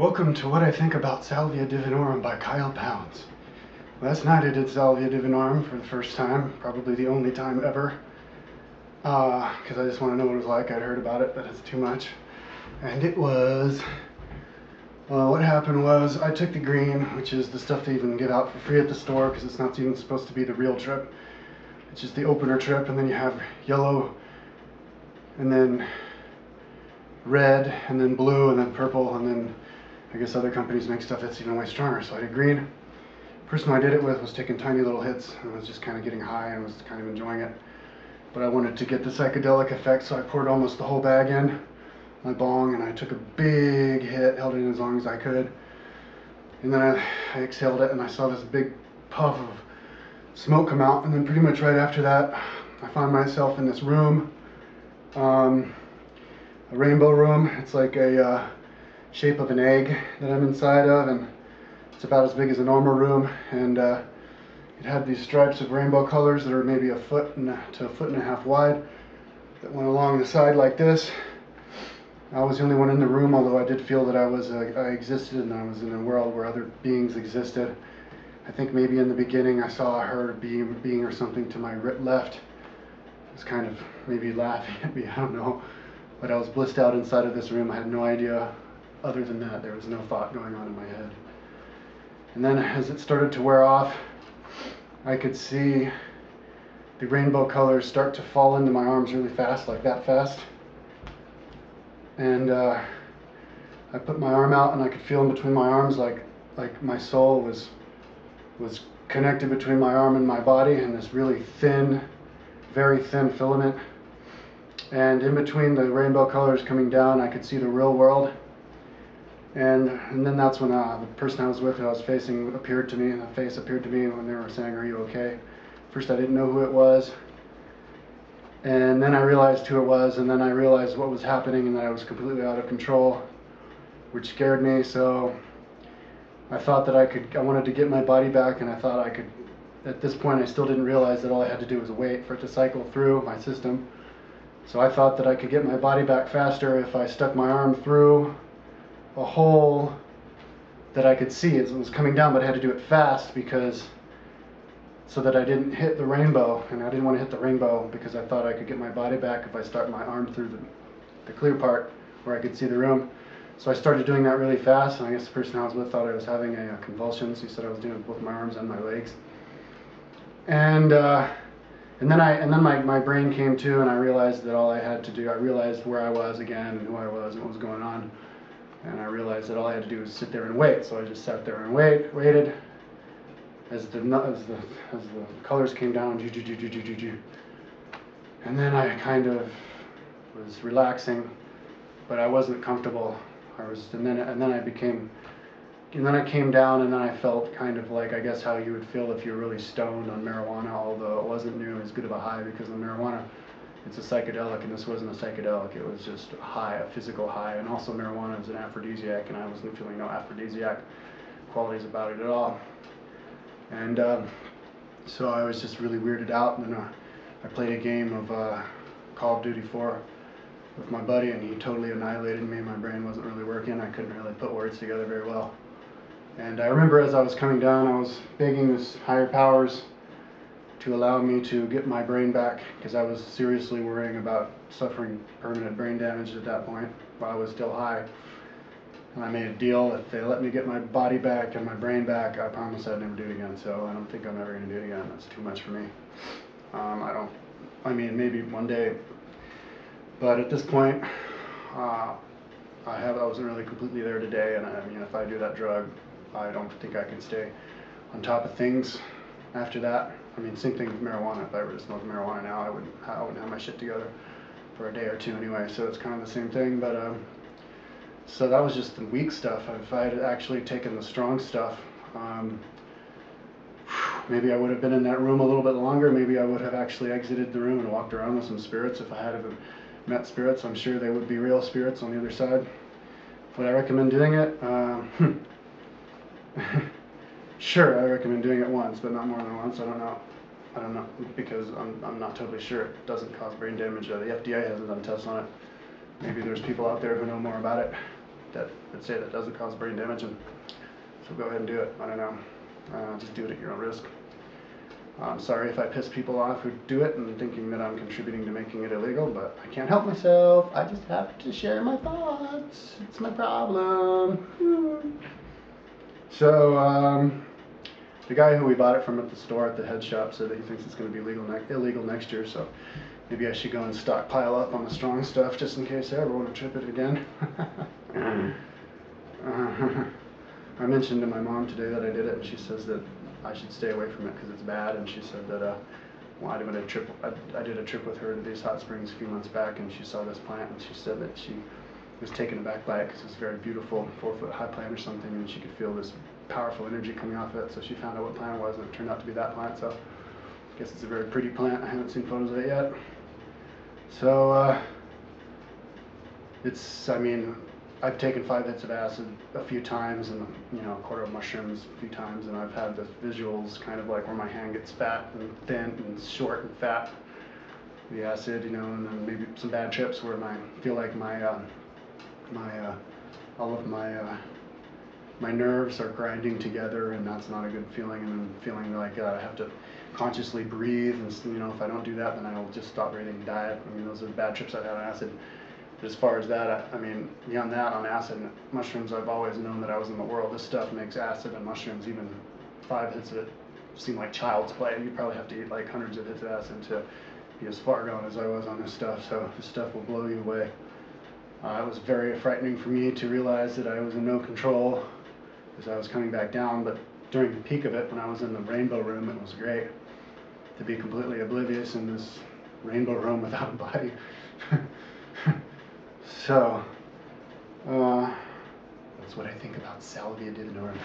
Welcome to What I Think About Salvia Divinorum by Kyle Pounds. Last night I did Salvia Divinorum for the first time, probably the only time ever, because I just want to know what it was like. I'd heard about it, but it's too much. And it was, what happened was I took the green, which is the stuff they even give out for free at the store, because it's not even supposed to be the real trip. It's just the opener trip, and then you have yellow, and then red, and then blue, and then purple, and then I guess other companies make stuff that's even way stronger. So I did green. The person I did it with was taking tiny little hits and was just kind of getting high and was kind of enjoying it. But I wanted to get the psychedelic effect, so I poured almost the whole bag in my bong, and I took a big hit, held it in as long as I could. And then I exhaled it, and I saw this big puff of smoke come out. And then pretty much right after that, I found myself in this room, a rainbow room. It's like a shape of an egg that I'm inside of, and it's about as big as a normal room, and it had these stripes of rainbow colors that are maybe a foot to a foot and a half wide that went along the side like this. I was the only one in the room, although I did feel that I existed and I was in a world where other beings existed. I think maybe in the beginning I saw her being or something to my left. It was kind of maybe laughing at me, I don't know. But I was blissed out inside of this room. I had no idea. Other than that, there was no thought going on in my head. And then as it started to wear off, I could see the rainbow colors start to fall into my arms really fast, like that fast. And I put my arm out, and I could feel in between my arms like my soul was connected between my arm and my body in this really thin, very thin filament. And in between the rainbow colors coming down, I could see the real world. And then that's when the person I was with, who I was facing, appeared to me. The face appeared to me when they were saying, "Are you okay?" First I didn't know who it was. And then I realized who it was, and then I realized what was happening and that I was completely out of control, which scared me. So I thought that I wanted to get my body back, and I thought I could, at this point I still didn't realize that all I had to do was wait for it to cycle through my system. So I thought that I could get my body back faster if I stuck my arm through a hole that I could see as it was coming down, but I had to do it fast so that I didn't hit the rainbow, and I didn't want to hit the rainbow because I thought I could get my body back if I stuck my arm through the clear part where I could see the room. So I started doing that really fast, and I guess the person I was with thought I was having a convulsions. He said I was doing it with both my arms and my legs. And then my brain came to, and I realized that all I had to do, I realized where I was again and who I was and what was going on. And I realized that all I had to do was sit there and wait. So I just sat there and waited as the colors came down. And then I kind of was relaxing, but I wasn't comfortable. And then I came down, and then I felt kind of like, I guess, how you would feel if you're really stoned on marijuana, although it wasn't nearly as good of a high because the marijuana, it's a psychedelic, and this wasn't a psychedelic. It was just a high, a physical high, and also marijuana is an aphrodisiac, and I wasn't feeling no aphrodisiac qualities about it at all. And so I was just really weirded out, and then I played a game of Call of Duty 4 with my buddy, and he totally annihilated me. My brain wasn't really working. I couldn't really put words together very well. And I remember as I was coming down, I was begging this higher powers to allow me to get my brain back, because I was seriously worrying about suffering permanent brain damage at that point while I was still high. And I made a deal: if they let me get my body back and my brain back, I promise I'd never do it again. So I don't think I'm ever going to do it again. That's too much for me. I mean, maybe one day. But at this point, I wasn't really completely there today, and I mean, if I do that drug, I don't think I can stay on top of things after that. I mean, same thing with marijuana. If I were to smoke marijuana now, I wouldn't have my shit together for a day or two anyway. So it's kind of the same thing. But so that was just the weak stuff. If I had actually taken the strong stuff, maybe I would have been in that room a little bit longer. Maybe I would have actually exited the room and walked around with some spirits. If I had met spirits, I'm sure they would be real spirits on the other side. Would I recommend doing it? Sure, I recommend doing it once, but not more than once. I don't know, because I'm not totally sure it doesn't cause brain damage. The FDA hasn't done tests on it. Maybe there's people out there who know more about it. that would say that doesn't cause brain damage, and so go ahead and do it. I don't know. Just do it at your own risk. I'm sorry if I piss people off who do it and thinking that I'm contributing to making it illegal, but I can't help myself. I just have to share my thoughts. It's my problem. So, the guy who we bought it from at the store at the head shop said that he thinks it's going to be illegal next year, so maybe I should go and stockpile up on the strong stuff just in case I ever want to trip it again. I mentioned to my mom today that I did it, and she says that I should stay away from it because it's bad, and she said that well, I did a trip with her to these hot springs a few months back, and she saw this plant, and she said that she was taken aback by it because it's a very beautiful 4-foot high plant or something, and she could feel this powerful energy coming off it, so she found out what plant it was, and it turned out to be that plant. So I guess it's a very pretty plant. I haven't seen photos of it yet. So I mean, I've taken 5 hits of acid a few times, and a quarter of mushrooms a few times, and I've had the visuals kind of like where my hand gets fat and thin and short and fat, the acid, and then maybe some bad trips where I feel like all of my nerves are grinding together, and that's not a good feeling, and then feeling like I have to consciously breathe, and if I don't do that, then I'll just stop breathing and die. I mean, those are bad trips I've had on acid. But as far as that, I mean, beyond that, on acid and mushrooms, I've always known that I was in the world. This stuff makes acid and mushrooms, even 5 hits of it, seem like child's play. You probably have to eat like hundreds of hits of acid to be as far gone as I was on this stuff, so this stuff will blow you away. It was very frightening for me to realize that I was in no control as I was coming back down, but during the peak of it, when I was in the rainbow room, it was great to be completely oblivious in this rainbow room without a body. So, that's what I think about Salvia Divinorum.